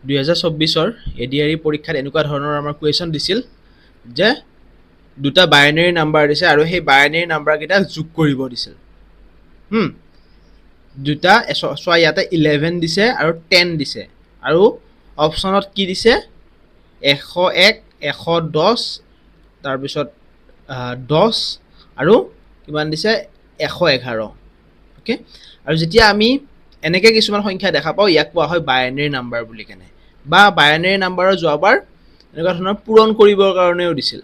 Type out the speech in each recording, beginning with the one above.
2024 ADRE পৰীক্ষাত এনেকুৱা ধৰণৰ আমাৰ কুৱেশ্যন দিছিল যে দুটা বাইনাৰী নাম্বাৰ দিছে আৰু সেই বাইনাৰী নাম্বাৰকেইটা যোগ কৰিব দিছিল দুটা চোৱা ইয়াতে 11 দিছে আৰু 10 দিছে আৰু অপশ্যনত কি দিছে 101 110 তাৰপিছত 10 আৰু কিমান দিছে 111 ওকে আৰু যেতিয়া আমি এনেকৈ কিছুমান সংখ্যা দেখা পাওঁ ইয়াক কোৱা হয় বাইনাৰী নাম্বাৰ বুলি কেনে বা বাইনাৰী নাম্বাৰৰ যোৱাবাৰ এনেকুৱা ধৰণৰ পূৰণ কৰিবৰ কাৰণেও দিছিল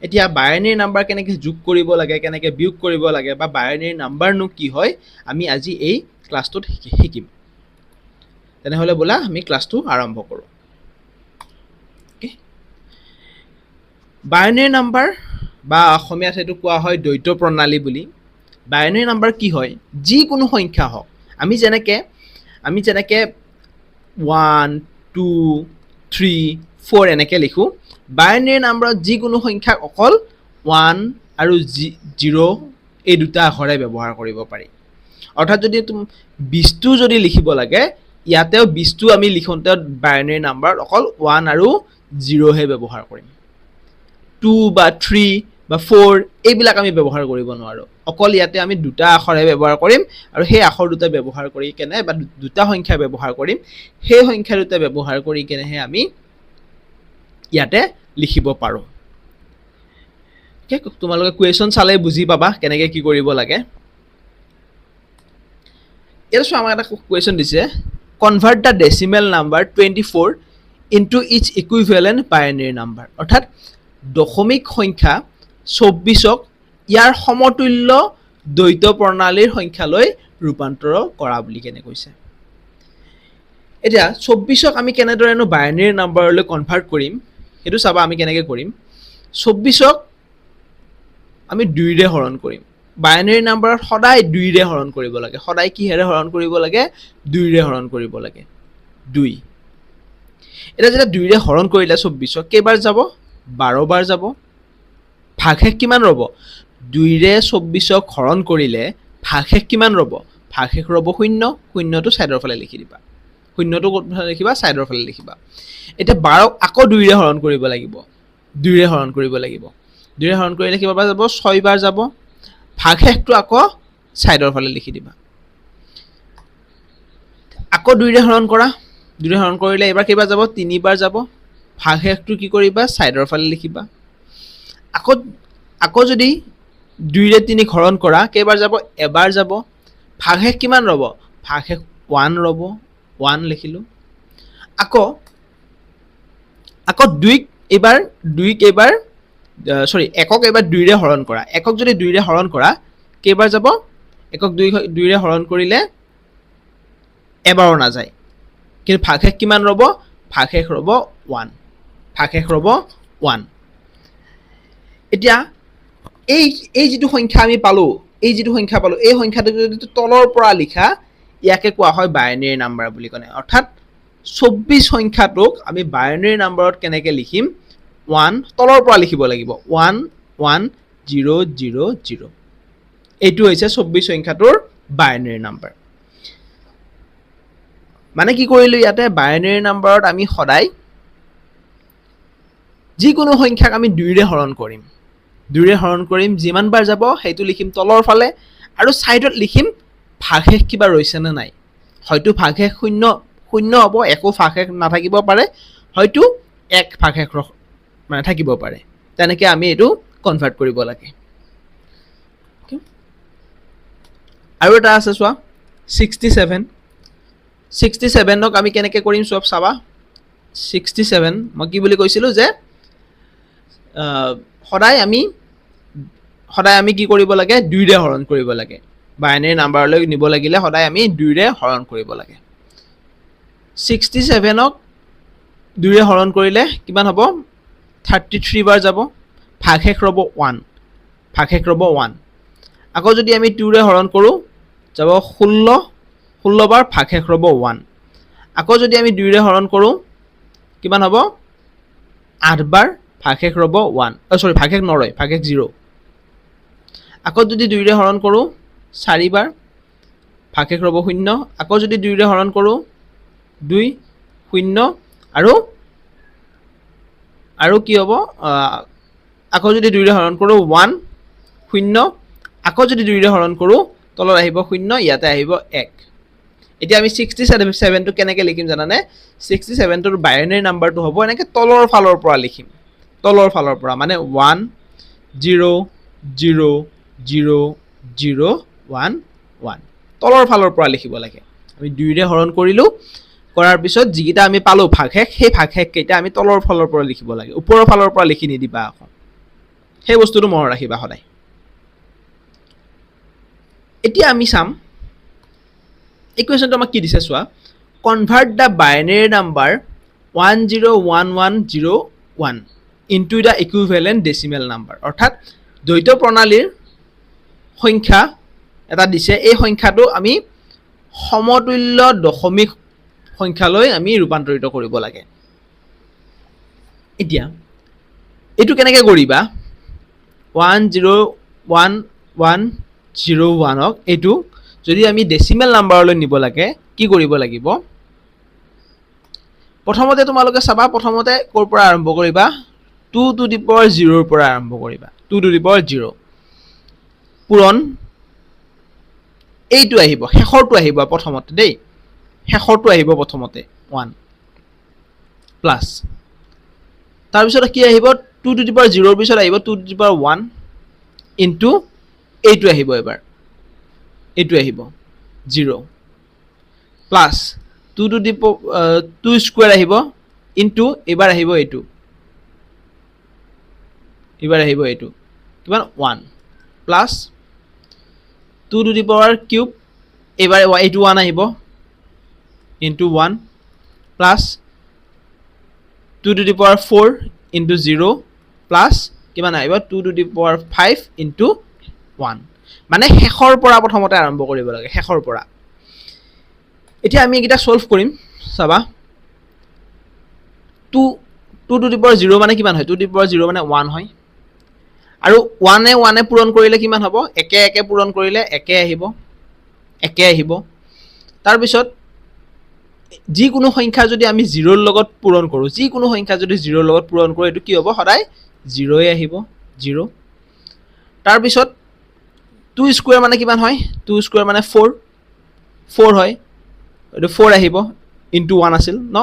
এতিয়া বাইনাৰী নাম্বাৰ কেনেকৈ যোগ কৰিব লাগে কেনেকৈ বিয়োগ কৰিব লাগে বা বাইনাৰী নাম্বাৰনো কি হয় আমি আজি এই ক্লাছটোত শিকিম তেনেহ'লে ব'লা আমি ক্লাছটো আৰম্ভ কৰোঁ বাইনাৰী নাম্বাৰ বা অসমীয়াত সেইটো কোৱা হয় দ্বৈত প্ৰণালী বুলি বাইনাৰী নাম্বাৰ কি হয় যিকোনো সংখ্যা হওক আমি যেনেকৈ 1 2 3 4 এনেকৈ লিখোঁ বাইনাৰী নাম্বাৰত যিকোনো সংখ্যাক অকল 1 আৰু 0 এই দুটা আখৰে ব্যৱহাৰ কৰিব পাৰি অৰ্থাৎ যদি 20টো যদি লিখিব লাগে ইয়াতেও 20টো আমি লিখোঁতে বাইনাৰী নাম্বাৰত অকল 1 আৰু 0 হে ব্যৱহাৰ কৰিম 2 বা 3 বা 4 এইবিলাক আমি ব্যৱহাৰ কৰিব নোৱাৰোঁ অকল ইয়াতে আমি দুটা আখৰহে ব্যৱহাৰ কৰিম আৰু সেই আখৰ দুটা ব্যৱহাৰ কৰি কেনে বা দুটা সংখ্যা ব্যৱহাৰ কৰিম সেই সংখ্যা দুটা ব্যৱহাৰ কৰি কেনেহে আমি ইয়াতে লিখিব পাৰোঁ তোমালোকে কুৱেশ্যন চালে বুজি পাবা কেনেকৈ কি কৰিব লাগে ইয়াত চোৱা আমাক এটা কুৱেশ্যন দিছে convert the decimal number 24 into its equivalent binary number অৰ্থাৎ দশমিক সংখ্যা 24ক ইয়াৰ সমতুল্য দ্বৈত প্ৰণালীৰ সংখ্যালৈ ৰূপান্তৰ কৰা বুলি কেনে কৈছে এতিয়া 24ক আমি কেনেদৰেনো বাইনাৰী নাম্বাৰলৈ কনভাৰ্ট কৰিম সেইটো চাবা আমি কেনেকৈ কৰিম 24ক আমি 2ৰে হৰণ কৰিম বাইনাৰী নাম্বাৰত সদায় 2ৰে হৰণ কৰিব লাগে সদায় কিহেৰে হৰণ কৰিব লাগে 2ৰে হৰণ কৰিব লাগে 2 এতিয়া যেতিয়া 2ৰে হৰণ কৰিলে 24ক কেইবাৰ যাব 12 বাৰ যাব ভাগশেষ কিমান ৰ'ব 2ৰে 24ক হৰণ কৰিলে ভাগশেষ কিমান ৰ'ব ভাগশেষ ৰ'ব 0 0টো সাইডৰ ফালে লিখি দিবা 0টো কোনফালে লিখিবা সাইডৰ ফালে লিখিবা এতিয়া 12ক আকৌ 2ৰে হৰণ কৰিব লাগিব 2ৰে হৰণ কৰিব লাগিব 2ৰে হৰণ কৰিলে কিমান বাৰ যাব 6 বাৰ যাব ভাগশেষটো আকৌ সাইডৰ ফালে লিখি দিবা আকৌ 2ৰে হৰণ কৰা 2ৰে হৰণ কৰিলে এবাৰ কেইবাৰ যাব 3 বাৰ যাব ভাগশেষটো কি কৰিবা সাইডৰ ফালে লিখিবা আকৌ যদি 2ৰে 3ক হৰণ কৰা কেইবাৰ যাব এবাৰ যাব ভাগশেষ কিমান ৰ'ব ভাগশেষ 1 ৰ'ব 1 লিখিলোঁ আকৌ 2ক এবাৰ 1ক এবাৰ 2ৰে হৰণ কৰা 1ক যদি 2ৰে হৰণ কৰা কেইবাৰ যাব 1ক 2ৰে হৰণ কৰিলে এবাৰো নাযায় কিন্তু ভাগশেষ কিমান ৰ'ব ভাগশেষ ৰ'ব 1 ভাগশেষ ৰ'ব 1 এতিয়া এই যিটো সংখ্যা আমি পালোঁ এই সংখ্যাটো যদি তলৰ পৰা লিখা ইয়াকে কোৱা হয় বাইনাৰী নাম্বাৰ বুলি কয় অৰ্থাৎ 24 সংখ্যাটোক আমি বাইনাৰী নাম্বাৰত কেনেকৈ লিখিম 1 তলৰ পৰা লিখিব লাগিব 1 1 0 0 0 এইটো হৈছে 24 সংখ্যাটোৰ বাইনাৰী নাম্বাৰ মানে কি কৰিলোঁ ইয়াতে বাইনাৰী নাম্বাৰত আমি সদায় যিকোনো সংখ্যাক আমি 2ৰে হৰণ কৰিম যিমান বাৰ যাব সেইটো লিখিম তলৰ ফালে আৰু সাইডত লিখিম ভাগশেষ কিবা ৰৈছে নে নাই হয়তো ভাগশেষ 0 হ'ব একো ভাগশেষ নাথাকিব পাৰে হয়তো 1 ভাগশেষ মানে থাকিব পাৰে তেনেকৈ আমি এইটো কনভাৰ্ট কৰিব লাগে আৰু এটা আছে চোৱা 67ক আমি কেনেকৈ কৰিম চব চাবা 67 মই কি বুলি কৈছিলোঁ যে সদায় আমি কি কৰিব লাগে 2ৰে হৰণ কৰিব লাগে বাইনাৰী নাম্বাৰলৈ নিব লাগিলে সদায় আমি 2ৰে হৰণ কৰিব লাগে 67ক 2ৰে হৰণ কৰিলে কিমান হ'ব 33 বাৰ যাব ভাগশেষ ৰ'ব 1 আকৌ যদি আমি 2ৰে হৰণ কৰোঁ যাব 16 বাৰ ভাগশেষ ৰ'ব 1 আকৌ যদি আমি 2ৰে হৰণ কৰোঁ কিমান হ'ব 8 বাৰ ভাগশেষ ৰ'ব 1 ভাগশেষ নৰয় ভাগশেষ 0 আকৌ যদি 2ৰে হৰণ কৰোঁ 4 বাৰ ভাগশেষ ৰ'ব 0 আকৌ যদি 2ৰে হৰণ কৰোঁ 2 শূন্য আৰু কি হ'ব আকৌ যদি 2 ৰে হৰণ কৰোঁ 1 শূন্য আকৌ যদি 2 ৰে হৰণ কৰোঁ তলত আহিব শূন্য ইয়াতে আহিব 1 এতিয়া আমি 67 টো কেনেকৈ লিখিম জানানে 67 টোৰ বাইনাৰী নাম্বাৰটো হ'ব এনেকৈ তলৰ ফালৰ পৰা লিখিম তলৰ ফালৰ পৰা মানে 1 0 0 0 0 1 1 তলৰ ফালৰ পৰা লিখিব লাগে আমি 2 ৰে হৰণ কৰিলোঁ কৰাৰ পিছত যিকেইটা আমি পালোঁ ভাগশেষ সেই ভাগশেষ কেইটা আমি তলৰ ফালৰ পৰা লিখিব লাগে ওপৰৰ ফালৰ পৰা লিখি নিদিবা আকৌ সেই বস্তুটো মনত ৰাখিবা সদায় এতিয়া আমি চাম ইকুৱেশ্যনটো আমাক কি দিছে চোৱা convert the binary number 101101 into the equivalent decimal number অৰ্থাৎ দ্বৈত প্ৰণালীৰ সংখ্যা এটা দিছে এই সংখ্যাটো আমি সমতুল্য দশমিক সংখ্যালৈ আমি ৰূপান্তৰিত কৰিব লাগে এতিয়া এইটো কেনেকৈ কৰিবা 101101 ক এইটো যদি আমি ডেচিমেল নাম্বাৰলৈ নিব লাগে কি কৰিব লাগিব প্ৰথমতে তোমালোকে চাবা প্ৰথমতে ক'ৰ পৰা আৰম্ভ কৰিবা 2 to the power 0 ৰ পৰা আৰম্ভ কৰিবা 2 to the power 0 পূৰণ এইটো আহিব শেষৰটো আহিব প্ৰথমতে দেই শেষৰটো আহিব প্ৰথমতে 1 প্লাছ তাৰপিছত কি আহিব 2 to the power 0 ৰ পিছত আহিব 2 to the power 1 ইনটু এইটো আহিব এবাৰ এইটো আহিব 0 plus 2 to the power 2 square আহিব ইনটু এবাৰ আহিব এইটো কিমান 1 plus 2 to the power cube এবাৰ এইটো 1 আহিব into 1 plus 2 to the power 4 into 0 plus কিমান আহিব 2 to the power 5 ইনটু 1 মানে শেষৰ পৰা প্ৰথমতে আৰম্ভ কৰিব লাগে শেষৰ পৰা এতিয়া আমি এটা সলভ কৰিম চাবা 2 to the power 0 মানে কিমান হয় 2 to the power 0 মানে 1 হয় আৰু 1 এ পূৰণ কৰিলে কিমান হ'ব একে একে পূৰণ কৰিলে একে আহিব তাৰ পিছত যিকোনো সংখ্যা যদি আমি 0 ৰ লগত পূৰণ কৰোঁ যিকোনো সংখ্যা যদি 0 ৰ লগত পূৰণ কৰোঁ এটো কি হ'ব সদায় 0 এ আহিব 0 তাৰ পিছত 2 স্কয়াৰ মানে কিমান হয় 2 স্কয়াৰ মানে 4 হয় এটো 4 আহিব ইনটু 1 আছিল ন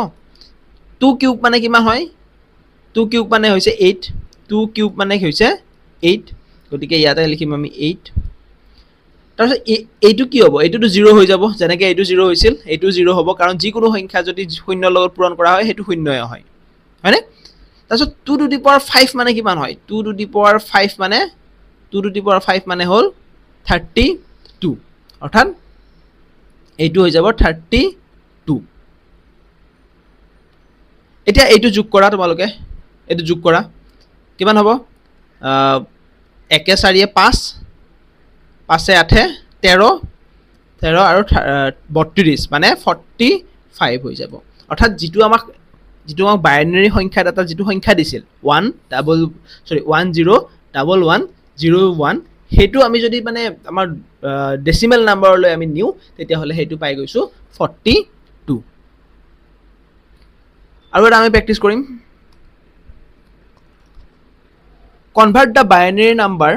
2 কিউব মানে কিমান হয় 2 কিউব মানে হৈছে 8 2 কিউব মানে হৈছে 8 গতিকে ইয়াতে লিখিম আমি 8 তাৰপিছত এইটো কি হ'ব এইটোটো 0 হৈ যাব যেনেকৈ এইটো 0 হৈছিল এইটো 0 হ'ব কাৰণ যিকোনো সংখ্যা যদি 0 ৰ লগত পূৰণ কৰা হয় সেইটো 0 হয় হয়নে তাৰপিছত 2 to the power 5 মানে কিমান হয় 2 to the power 5 মানে হ'ল 32 অৰ্থাৎ এইটো হৈ যাব 32 এতিয়া এইটো যোগ কৰা তোমালোকে এইটো যোগ কৰা কিমান হ'ব 1 4 5 5 8 13 আৰু 32 মানে 45 হৈ যাব অৰ্থাৎ যিটো আমাক বাইনাৰী সংখ্যা এটা যিটো সংখ্যা দিছিল 101101 সেইটো আমি যদি মানে আমাৰ ডেচিমেল নাম্বাৰলৈ আমি নিউ তেতিয়া হলে সেইটো পাই গৈছো 42 আৰু এটা আমি প্ৰেক্টিছ কৰিম convert the binary number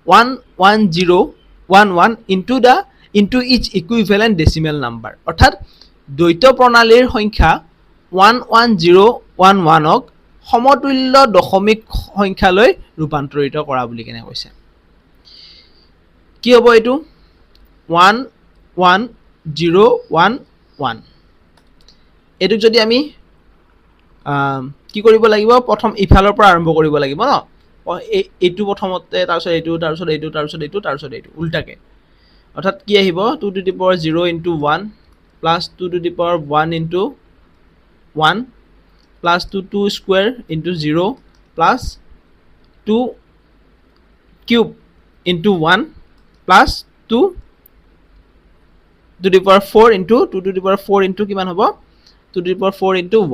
11011 into each equivalent decimal number অৰ্থাৎ দ্বৈত প্ৰণালীৰ সংখ্যা 11011 ক সমতুল্য দশমিক সংখ্যালৈ ৰূপান্তৰিত কৰা বুলি কেনে কৈছে কি হ'ব এইটো 11011 এটো যদি আমি কি কৰিব লাগিব প্ৰথম ইফালৰ পৰা আৰম্ভ কৰিব লাগিব ন এইটো প্ৰথমতে তাৰপিছত এইটো উল্টাকে অৰ্থাৎ কি আহিব 2 to the power 0 into 1 plus 2 to the power 1 into 1 plus 2 square into 0 plus 2 cube into 1 plus 2 to the power 4 into 2 to the power 4 into কিমান হ'ব 2 to the power 4 into 1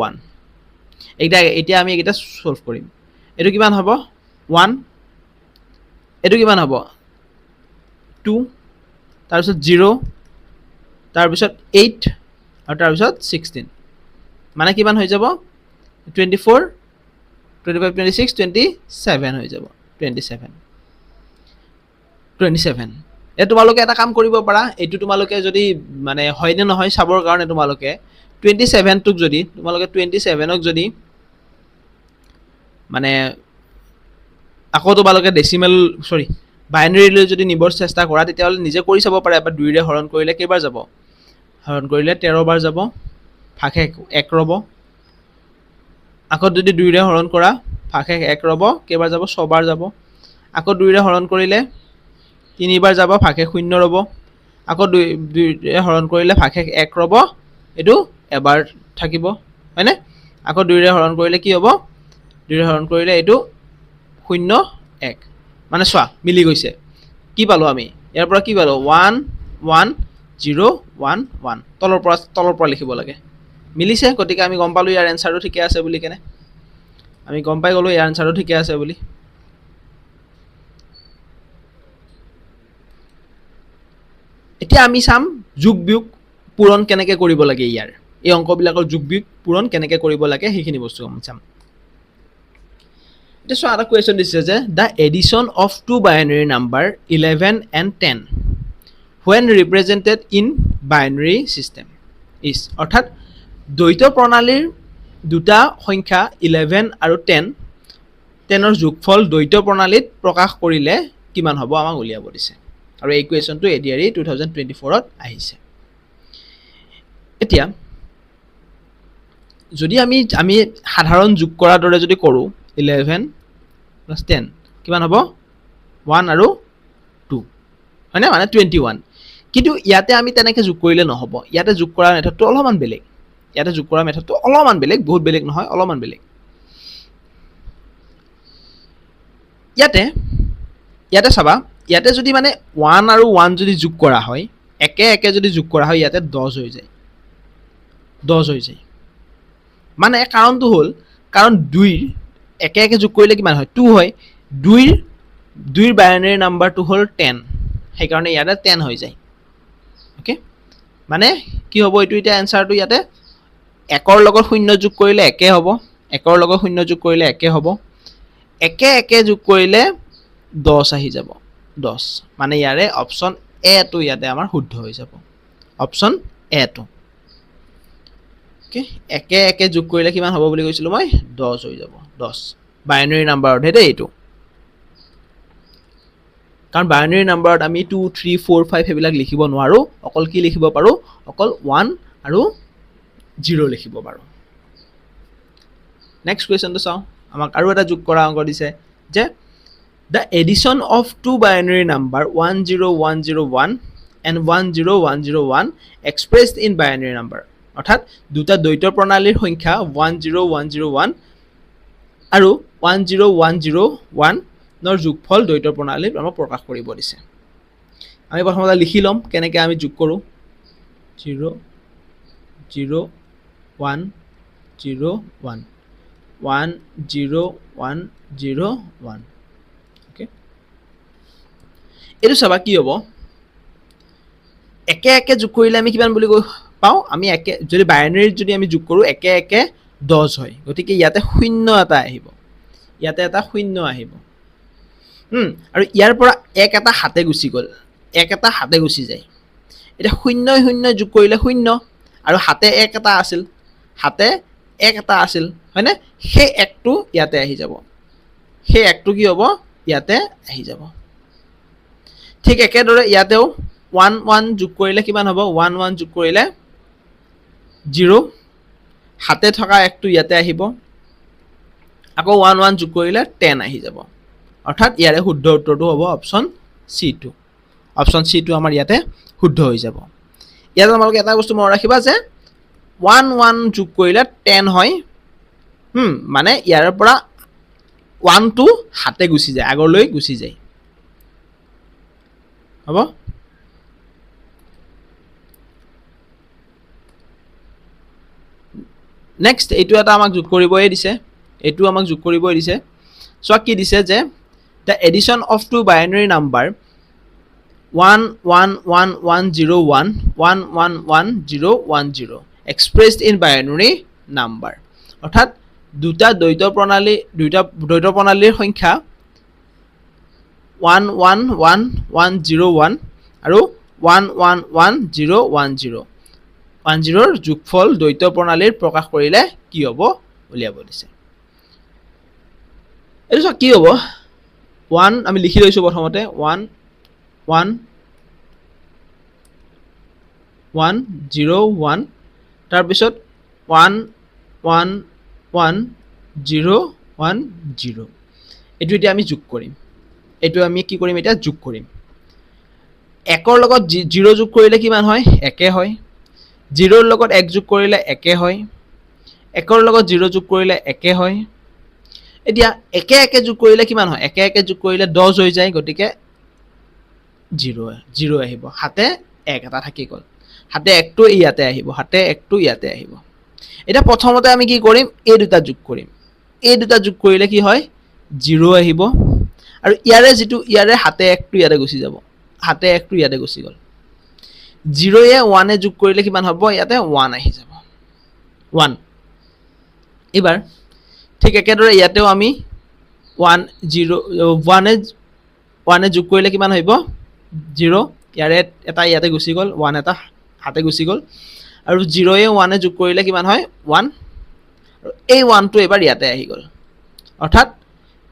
এতিয়া আমি এটা সলভ কৰিম এটো কিমান হ'ব 1 এটো কিমান হ'ব 2 তাৰপিছত 0 তাৰপিছত 8 আৰু তাৰপিছত 16 মানে কিমান হৈ যাব 24 25 26 27 হৈ যাব 27 এ তোমালোকে এটা কাম কৰিব পাৰা এইটো তোমালোকে যদি মানে হয় নে নহয় চাবৰ কাৰণে তোমালোকে 27 টোক যদি তোমালোকে 27ক যদি মানে আকৌ তোমালোকে ডেসিমেল সৰি বাইনাৰীলৈ যদি নিবৰ চেষ্টা কৰা তেতিয়াহ'লে নিজে কৰি চাব পাৰে এবাৰ 2 ৰে হৰণ কৰিলে কেইবাৰ যাব হৰণ কৰিলে 13 বাৰ যাব ভাগে 1 ৰব আকৌ যদি 2 ৰে হৰণ কৰা ভাগে 1 ৰব কেইবাৰ যাব 6 বাৰ যাব আকৌ 2 ৰে হৰণ কৰিলে 3 বাৰ যাব ভাগে 0 ৰব আকৌ 2 ৰে হৰণ কৰিলে ভাগে 1 ৰব এটো এবাৰ থাকিব হয়নে আকৌ 2 ৰে হৰণ কৰিলে কি হ'ব 2 ৰে হৰণ কৰিলে এটো 0 1 মানে চোৱা মিলি গৈছে কি পালো আমি ইয়াৰ পৰা কি পালো 1 1 0 1 1 তলৰ পৰা লিখিব লাগে মিলিছে গতিকে আমি গম পালো ইয়াৰ এনসাৰটো ঠিকে আছে বুলি কেনে আমি গম পাই গলো ইয়াৰ এনসাৰটো ঠিকে আছে বুলি এতিয়া আমি চাম যোগ বিয়োগ পূৰণ কেনেকৈ কৰিব লাগে ইয়াৰ এই অংকবিলাকৰ যোগ বিয়োগ পূৰণ কেনেকৈ কৰিব লাগে সেইখিনি বস্তু আমি চাম এটা সো এটা কোৱেশ্চন দিছে যে the addition of two binary number 11 and 10 when represented in binary system is অৰ্থাৎ দ্বৈত প্ৰণালীৰ দুটা সংখ্যা 11 আৰু 10 ৰ যোগফল দ্বৈত প্ৰণালীত প্ৰকাশ কৰিলে কিমান হ'ব আমাক উলিয়াব দিছে আৰু এই কোৱেশ্চনটো এডিআৰই 2024 ত আহিছে এতিয়া যদি আমি সাধাৰণ যোগ কৰাৰ দৰে যদি কৰো 11 plus 10 কিমান হ'ব 1 আৰু 2 হয়নে মানে 21 কিন্তু ইয়াতে আমি তেনেকৈ যোগ কৰিলে নহব ইয়াতে যোগ কৰা মেথডটো অলপমান বেলেগ ইয়াতে যোগ কৰা মেথডটো অলপমান বেলেগ বহুত বেলেগ নহয় অলপমান বেলেগ ইয়াতে চাবা ইয়াতে যদি মানে 1 আৰু 1 যদি যোগ কৰা হয় একে যদি যোগ কৰা হয় ইয়াতে 10 হৈ যায় মানে কাৰণটো হ'ল কাৰণ 2 একে যোগ কৰিলে কিমান হয় 2 হয় 2 বাইনাৰী নাম্বাৰটো হ'ল 10 সেই কাৰণে ইয়াতে 10 হৈ যায় ওকে মানে কি হ'ব এটো এটা আনসাৰটো ইয়াতে 1 ৰ লগত 0 যোগ কৰিলে একে হ'ব 1 ৰ লগত 0 যোগ কৰিলে একে হ'ব একে যোগ কৰিলে 10 আহি যাব 10 মানে ইয়াৰে অপচন এ টো ইয়াতে আমাৰ শুদ্ধ হৈ যাব অপচন এ টো ওকে একে যোগ কৰিলে কিমান হ'ব বুলি কৈছিলো মই 10 হৈ যাব 10 বাইনাৰী নাম্বাৰত হেতে এইটো কাৰণ বাইনাৰী নাম্বাৰত আমি 2 3 4 5 হেবিলাক লিখিব নোৱাৰো অকল কি লিখিব পাৰো অকল 1 আৰু 0 লিখিব পাৰো নেক্সট কোৱেশ্চনটো চাও আমাক আৰু এটা যোগ কৰা অংক দিছে যে the addition of two binary number 10101 and 10101 expressed in binary number অৰ্থাৎ দুটা দ্বৈত প্ৰণালীৰ সংখ্যা 10101 আৰু 10101 নৰ যোগফল দ্বৈত প্ৰণালীত আমাক প্ৰকাশ কৰিব দিছে আমি প্ৰথমতে লিখি লম কেনেকৈ আমি যোগ কৰো 0 0 1 0 1 1 0 1 0 1 ওকে এটো চাবা কি হ'ব একে যোগ কৰিলে আমি কিমান বুলি পাও আমি একে যদি বাইনাৰীত যদি আমি যোগ কৰো একে 10 হয় গতিকে ইয়াতে 0 এটা আহিব ইয়াতে এটা 0 আহিব আৰু ইয়াৰ পৰা এক এটা হাতে গুছি গল এক এটা হাতে গুছি যায় এটা 0 যোগ কৰিলে 0 আৰু হাতে এক এটা আছিল হয়নে সেই একটো ইয়াতে আহি যাব সেই একটো কি হ'ব ইয়াতে আহি যাব ঠিক একেদৰে ইয়াতেও 1 1 যোগ কৰিলে কিমান হ'ব 1 1 যোগ কৰিলে 0 হাতে থকা একটো ইয়াতে আহিব আকৌ 1 1 যোগ কৰিলে 10 আহি যাব অৰ্থাৎ ইয়াৰে শুদ্ধ উত্তৰটো হ'ব অপচন সি টো আমাৰ ইয়াতে শুদ্ধ হৈ যাব ইয়াত তোমালোকে এটা বস্তু মনত ৰাখিবা যে 1 1 যোগ কৰিলে 10 হয় মানে ইয়াৰ পৰা 1 টো হাতে গুছি যায় আগলৈ গুছি যায় হ'ব নেক্সট এইটো এটা আমাক যোগ কৰিবই দিছে সো কি দিছে যে the addition of two binary number 11101 1111010 expressed in binary number অৰ্থাৎ দুটা দ্বৈত প্ৰণালীৰ সংখ্যা 111101 আৰু 111010 10ৰ যোগফল দ্বৈত প্ৰণালীৰ প্ৰকাশ কৰিলে কি হ'ব উলিয়াব দিছে এইটো সব কি হ'ব 1 আমি লিখি লৈছো প্ৰথমতে 1 1 1 0 1 তাৰ পিছত 1 1 1 0 1 0 এটো এতিয়া আমি যোগ কৰিম এটো আমি কি কৰিম এটা যোগ কৰিম একৰ লগত 0 যোগ কৰিলে কিমান হয় একে হয় 0ৰ লগত 1 যোগ কৰিলে একে হয় একৰ লগত 0 যোগ কৰিলে একে হয় এতিয়া একে একে যোগ কৰিলে কিমান হয় একে একে যোগ কৰিলে 10 হৈ যায় গটিকে 0 আহিব হাতে 1 এটা থাকি গল হাতে 1 টো ইয়াতে আহিব হাতে 1 টো ইয়াতে আহিব এটা প্ৰথমতে আমি কি কৰিম এই দুটা যোগ কৰিম এই দুটা যোগ কৰিলে কি হয় 0 আহিব আৰু ইয়াৰে হাতে 1 টো ইয়াতে গুচি যাব হাতে 1 টো ইয়াতে গুচি গল 0 এ 1 এ যোগ কৰিলে কিমান হ'ব ইয়াতে 1 আহি যাব 1 এবাৰ ঠিক একেদৰে ইয়াতেও আমি 1 0 1 এ যোগ কৰিলে কিমান হ'ব 0 ইয়াৰে এটা ইয়াতে গুচি গল 1 এটা হাতে গুচি গল আৰু 0 এ 1 এ যোগ কৰিলে কিমান হয় 1 আৰু এই 1 টো এবাৰ ইয়াতে আহি গল অৰ্থাৎ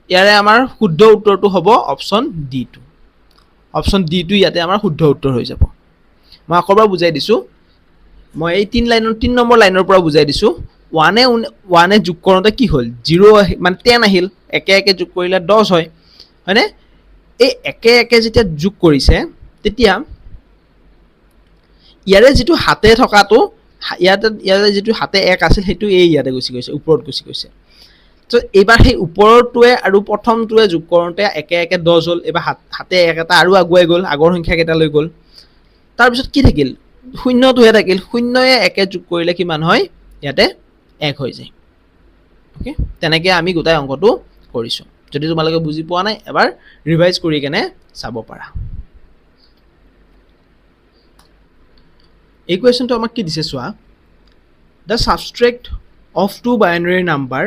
ইয়াৰে আমাৰ শুদ্ধ উত্তৰটো হ'ব অপচন ডি টো অপচন ডি টো ইয়াতে আমাৰ শুদ্ধ উত্তৰ হৈ যাব মই আকৰবাৰ বুজাই দিছো মই এই 3 নম্বৰ লাইনৰ পৰা বুজাই দিছো 1 এ যোগ কৰোতে কি হল 0 মানে 10 আহিল একে একে যোগ কৰিলে 10 হয় হয়নে এই একে একে যেতিয়া যোগ কৰিছে তেতিয়া ইয়াৰে যেটো হাতে থকাটো ইয়াৰে যেটো হাতে 1 আছিল হেতু এই ইয়াতে গুচি গৈছে ওপৰত গুচি গৈছে তো এবাৰ সেই ওপৰৰটোৱে আৰু প্ৰথমটোৱে যোগ কৰোতে একে একে 10 হল এবাৰ হাতে 1 এটা আৰু আগুৱাই গল আগৰ সংখ্যা কেটা লৈ গল তাৰ পিছত কি থাকিল শূন্যটোহে থাকিল শূন্যয়ে 1 এ যোগ কৰিলে কিমান হয় ইয়াতে 1 হৈ যায় ওকে তেনেকে আমি গোটাই অংকটো কৰিছো যদি তোমালোকে বুজি পোৱা নাই এবাৰ ৰিভাইজ কৰি কেনে চাব পাৰা এই কোৱেশ্চনটো আমাক কি দিছে চোৱা the subtract of two binary number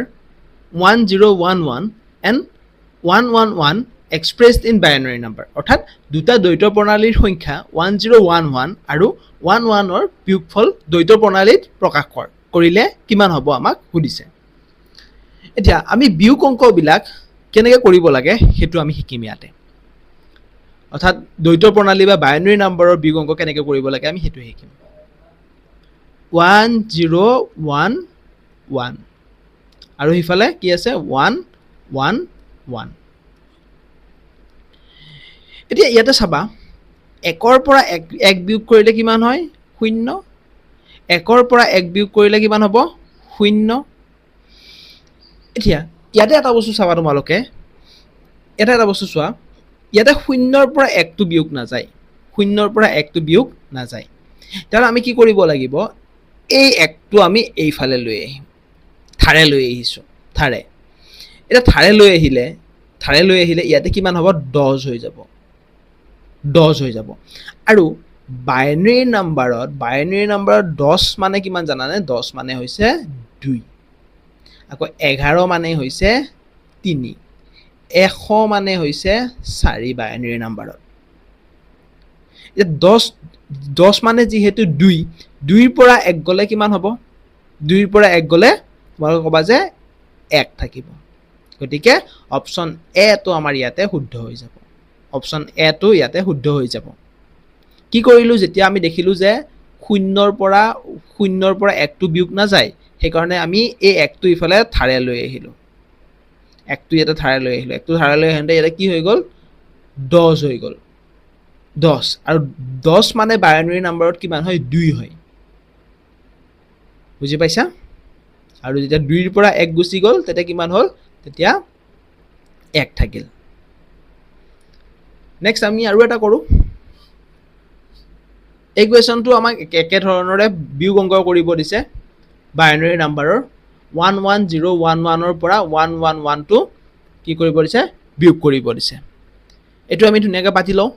1011 and 111 expressed in binary number অৰ্থাৎ দুটা দ্বৈত প্ৰণালীৰ সংখ্যা 1011 আৰু 11 ৰ বিয়োগফল দ্বৈত প্ৰণালীত প্ৰকাশ কৰিলে কিমান হ'ব আমাক সুধিছে এতিয়া আমি বিয়োগ অংকবিলাক কেনেকৈ কৰিব লাগে হেতু আমি শিকিম ইয়াতে অৰ্থাৎ দ্বৈত প্ৰণালী বা বাইনাৰী নম্বৰৰ বিয়োগ অংক কেনেকৈ কৰিব লাগে আমি হেতু শিকিম 1011 আৰু হিফালে কি আছে 111 এতিয়া ইয়াতে চাবা 1ৰ পৰা 1 বিয়োগ কৰিলে কিমান হয় 0 1ৰ পৰা 1 বিয়োগ কৰিলে কিমান হ'ব 0 এতিয়া ইয়াতে এটা বস্তু চাবা তোমালোকে এটা বস্তু চোৱা ইয়াতে 0ৰ পৰা 1 টো বিয়োগ না যায় 0ৰ পৰা 1 টো বিয়োগ না যায় তাহলে আমি কি কৰিব লাগিব এই 1 টো আমি এইফালে লৈ আহিম থাৰে লৈ আহিছো থাৰে এটা থাৰে লৈ আহিলে ইয়াতে কিমান হ'ব 10 হৈ যাব আৰু বাইনাৰী নম্বৰত 10 মানে কিমান জানানে 10 মানে হৈছে 2 আকৌ 11 মানে হৈছে 3 100 মানে হৈছে 4 বাইনাৰী নম্বৰত এ 10 মানে যেহেতু 2 ৰ পৰা 1 গলে কিমান হ'ব 2 ৰ পৰা 1 গলে তোমালোকে কবা যে 1 থাকিব গতিকে অপচন এ টো আমাৰ ইয়াতে শুদ্ধ হৈ যাব অপচন এ টো ইয়াতে শুদ্ধ হৈ যাব কি কৰিলো যেতিয়া আমি দেখিলো যে 0ৰ পৰা 1 টো বিয়োগ না যায় সেই কাৰণে আমি এই 1 টো ইফালে থাৰে লৈ আহিলো 1 টো ইয়াতে থাৰে লৈ আহিলো 1 টো থাৰে লৈ আহতে ইয়াতে কি হৈ গল 10 হৈ গল 10 আৰু 10 মানে বাইনাৰী নম্বৰত কিমান হয় 2 হয় বুজি পাইছা আৰু যেতিয়া 2 ৰ পৰা 1 গুচি গল তেতিয়া কিমান হল তেতিয়া 1 থাকিল নেক্সট আমি আৰু এটা কৰো এই কোৱেশ্চনটো আমাক একে ধৰণৰে বিয়োগ অংক কৰিব দিছে বাইনাৰী নম্বৰৰ 11011 ৰ পৰা 111 টো কি কৰিব দিছে বিয়োগ কৰিব দিছে এটো আমি ধুনিয়াকৈ পাতি লও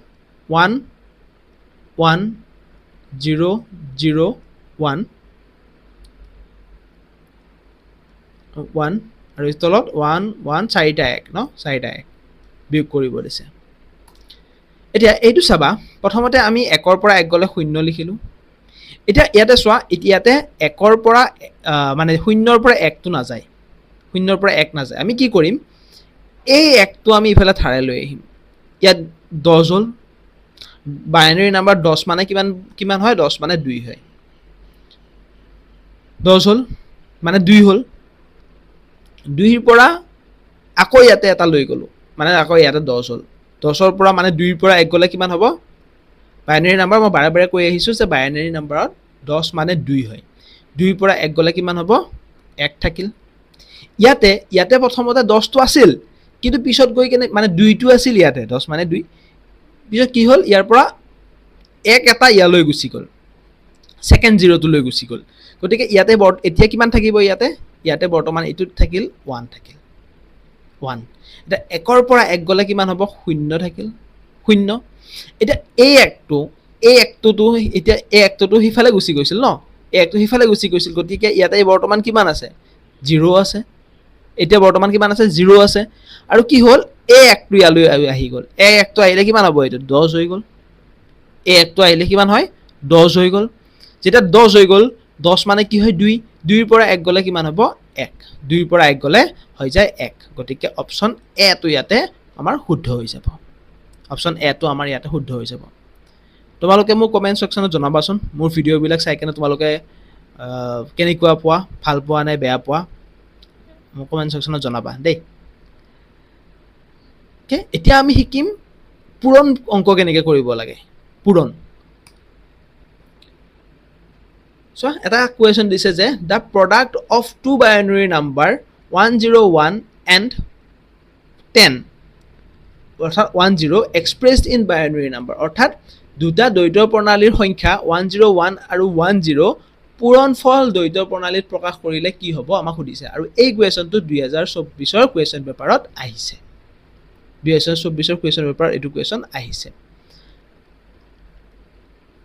11001 1 আৰু তলত 1 1 চাৰিটা 1 ন চাৰিটা 1 বিয়োগ কৰিব দিছে এতিয়া এইটো চাবা প্ৰথমতে আমি 1 ৰ পৰা 1 গলে 0 লিখিলো এতিয়া ইয়াতে চোৱা ইয়াতে 1 ৰ পৰা মানে 0 ৰ পৰা 1 টো নাযায় 0 ৰ পৰা 1 নাযায় আমি কি কৰিম এই 1 টো আমি ইফালে ধাৰে লৈ আহিম ইয়াত 10 হল বাইনাৰী নাম্বাৰ 10 মানে কিমান হয় 10 মানে 2 হয় 10 হল মানে 2 হল 2 ৰ পৰা আকৌ ইয়াতে এটা লৈ গলো মানে আকৌ ইয়াতে 10 হল 10 ৰ পৰা মানে 2 ৰ পৰা 1 গলে কিমান হ'ব বাইনাৰী নাম্বাৰ মই বাৰে বাৰে কৈ আহিছো যে বাইনাৰী নাম্বাৰত 10 মানে 2 হয় 2 ৰ পৰা 1 গলে কিমান হ'ব 1 থাকিল ইয়াতে প্ৰথমতে 10 টো আছিল কিন্তু পিছত গৈ কেনে মানে 2 টো আছিল ইয়াতে 10 মানে 2 পিছত কি হল ইয়াৰ পৰা 1 এটা ইয়ালৈ গুচি গল সেকেন্ড 0 টো লৈ গুচি গল গতিকে ইয়াতে এতিয়া কিমান থাকিব ইয়াতে বৰ্তমান এটুত থাকিল 1 থাকিল 1 এটা 1 ৰ পৰা 1 গলে কিমান হ'ব 0 থাকিল 0 এতিয়া এই 1 টো এতিয়া এই 1 টো হিফালে গুচি গৈছিল ন এই 1 টো হিফালে গুচি গৈছিল গতিকে ইয়াতে বৰ্তমান কিমান আছে 0 আছে এতিয়া বৰ্তমান কিমান আছে 0 আছে আৰু কি হল এই 1 টো ইয়ালৈ আহি গল এই 1 টো আহিলে কিমান হ'ব এটো 10 হৈ গল এই 1 টো আহিলে কিমান হয় 10 হৈ গল যেটা 10 হৈ গল 10 মানে কি হয় 2 2 ৰ পৰা 1 গলে কিমান হ'ব 1 2 ৰ পৰা 1 গলে হৈ যায় 1 গতিকে অপচন এ টো ইয়াতে আমাৰ শুদ্ধ হৈ যাব অপচন এ টো আমাৰ ইয়াতে শুদ্ধ হৈ যাব তোমালোকে মোক কমেন্ট সেকশনত জনাবাচোন মোৰ ভিডিও বিলাক চাই কেনে তোমালোকে কেনেকুৱা পোৱা ভাল পোৱা নাই বেয়া পোৱা মোক কমেন্ট সেকশনত জনাবা দেই ওকে এতিয়া আমি শিকিম পূৰণ অংক কেনেকৈ কৰিব লাগে পূৰণ So, এটা question দিছে যে the product of two binary number 101 and 10 অর্থাৎ 10 expressed in binary number অর্থাৎ দুটা দ্বৈত প্ৰণালীৰ সংখ্যা 101 আৰু 10 পূৰণফল দ্বৈত প্ৰণালীত প্ৰকাশ কৰিলে কি হ'ব আমাক সুধিছে আৰু এই কোৱেশ্যনটো 2024 ৰ কোৱেশ্যন পেপাৰত আহিছে 2024 ৰ কোৱেশ্যন পেপাৰত এইটো কোৱেশ্যন আহিছে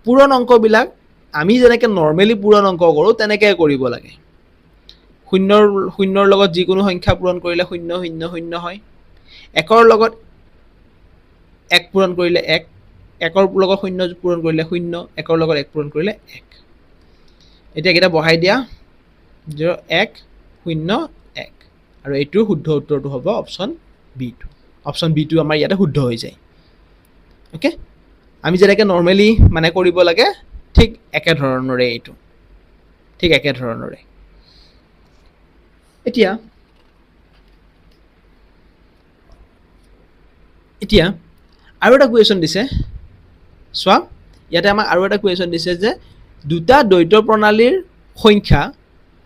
পূৰণ অংকবিলাক আমি যেনেকৈ নৰমালি পূৰণ অংক কৰো তেনেকৈ কৰিব লাগে শূন্যৰ লগত যিকোনো সংখ্যা পূৰণ কৰিলে 0 0 0 হয় 1 ৰ লগত 1 পূৰণ কৰিলে 1 1 ৰ লগত 0 পূৰণ কৰিলে 0 1 ৰ লগত 1 পূৰণ কৰিলে 1 এতিয়া কিটা বহাই দিয়া 0 1 0 1 আৰু এইটোৰ শুদ্ধ উত্তৰটো হ'ব অপচন বি টো অপচন বি টো আমাৰ ইয়াতে শুদ্ধ হৈ যায় ওকে আমি যেনেকৈ নৰমালি মানে কৰিব লাগে ঠিক একে ধৰণৰে এইটো ঠিক একে ধৰণৰে এতিয়া আৰু এটা কোৱেশ্যন দিছে চোৱা ইয়াতে আমাক আৰু এটা কোৱেশ্যন দিছে যে দুটা দ্বৈত প্ৰণালীৰ সংখ্যা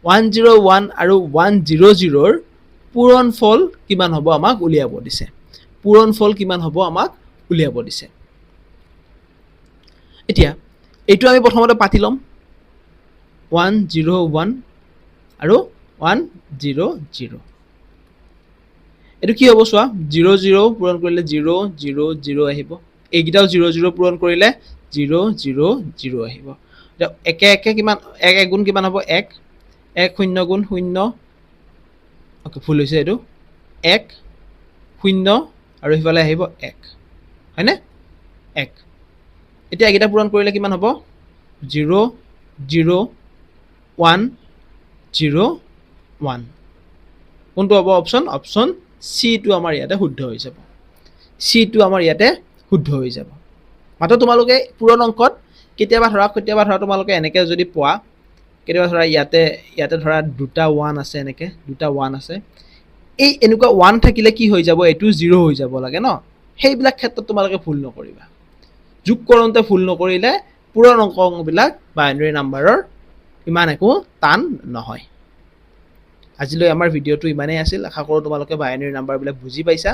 101 আৰু 100 ৰ পূৰণফল কিমান হ'ব আমাক উলিয়াব দিছে পূৰণফল কিমান হ'ব আমাক উলিয়াব দিছে এতিয়া এইটো আমি প্ৰথমতে পাতি লম 101 আৰু 100 এইটো কি হ'ব চোৱা 00 পূৰণ কৰিলে 0 0 0 আহিব এইগিটাও 00 পূৰণ কৰিলে 0 0 0 আহিব এতিয়া একে কিমান 1 গুণ কিমান হ'ব 1 1 0 গুণ 0 ওকে ভুল হৈছে এইটো 1 0 আৰু ইফালে আহিব 1 হয়নে 1 এতিয়া এগিটা পূৰণ কৰিলে কিমান হ'ব 0 0 1 0 1 কোনটো হ'ব অপচন সি টো আমাৰ ইয়াতে শুদ্ধ হৈ যাব সি টো আমাৰ ইয়াতে শুদ্ধ হৈ যাব মাত্ৰ তোমালোকে পূৰণ অংকত কেতিয়াবা ধৰা তোমালোকে এনেকৈ যদি পোৱা কেতিয়াবা ধৰা ইয়াতে ধৰা দুটা 1 আছে এনেকৈ দুটা 1 আছে এই এনেকুৱা 1 থাকিলে কি হৈ যাব এইটো 0 হৈ যাব লাগে ন সেইবিলাক ক্ষেত্ৰত তোমালোকে ভুল নকৰিবা যোগ কৰোঁতে ভুল নকৰিলে পূৰণ অংকবিলাক বাইনাৰী নাম্বাৰৰ ইমান একো টান নহয় আজিলৈ আমাৰ ভিডিওটো ইমানেই আছিল আশা কৰোঁ তোমালোকে বাইনাৰী নাম্বাৰবিলাক বুজি পাইছা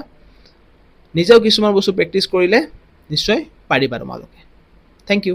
নিজেও কিছুমান বস্তু প্ৰেক্টিছ কৰিলে নিশ্চয় পাৰিবা তোমালোকে থ্যাংক ইউ